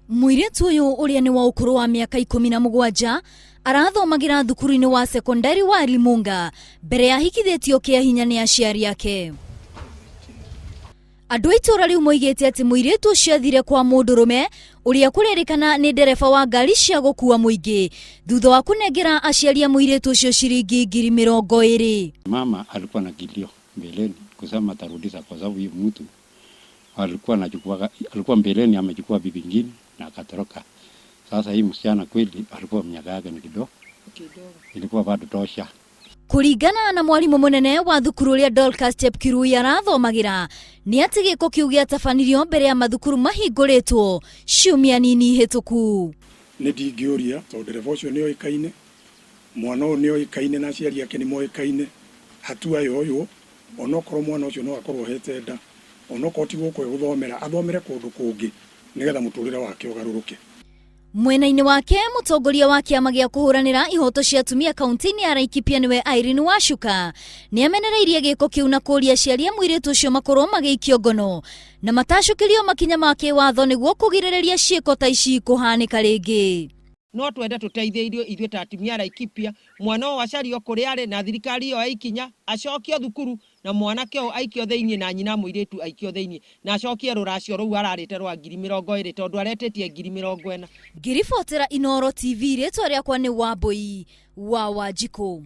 Muiritu uyu uria ni wa ukuru wa miaka 17 arathomagira thukuru-ini wa sekondari wa Limunga mbere ya hikithitio kia hinya ni aciari yake. Andu aitura riu moigite ati muiritu ucio athire kwa mundurume uria kuririkana ni ndereba wa ngari cia gukua muingi thutha wa kunengera aciari a muiritu ucio shilingi 20,000. Mama alikuwa na kilio mbeleni kusema atarudisha kwa sababu huyu mtu alikuwa mbeleni amechukua bibi nyingine na akatoroka. Sasa hii msichana kweli alikuwa miaka yake ni kidogo. Ilikuwa bado tosha. Kuringana na mwalimu munene wa thukuru ria Dorcas Chepkirui arathomagira ni ati giko kiu giatabanirio mbere ya mathukuru mahinguritwo ciumia nini hituku. Ni ndingĩũria tondũ ndereba ũcio nĩ oĩkaine, mwana ũyũ nĩ oĩkaine na aciari ake nĩ moĩkaine, hatua yoyo onokorwo mwana ũcio no akorwo hete nda, onokorwo ti gũkũ gũthomera athomere kũndũ kũngĩ nigetha mũtũrĩre wake ũgarũrũke. Mwena-ini wake mutongoria wa kiama gia kuhuranira ihoto cia atumia kaunti-ini ya Laikipia niwe Irene Wacuka ni amenereirie giko kiu na kuria aciari a muiritu ucio makorwo magiikio ngono na matacukirio makinya make watho niguo kugiririria ciiko ta ici kuhanika ringi. No twende tuteithĩrio ithuĩ ta atumia Laikipia mwana wa acario kũrĩa arĩ na thirikari yo aikinya acokio thukuru na mwanake ũyũ aikio thĩinĩ na nyina mũirĩtu aikio thĩinĩ na acokie rũracio rũu ararĩte rwa 20,000 tondũ aretĩtie 40,000. Ngiribotera Inooro TV rĩtwa rĩakwa nĩ Wambui wa Wanjiku.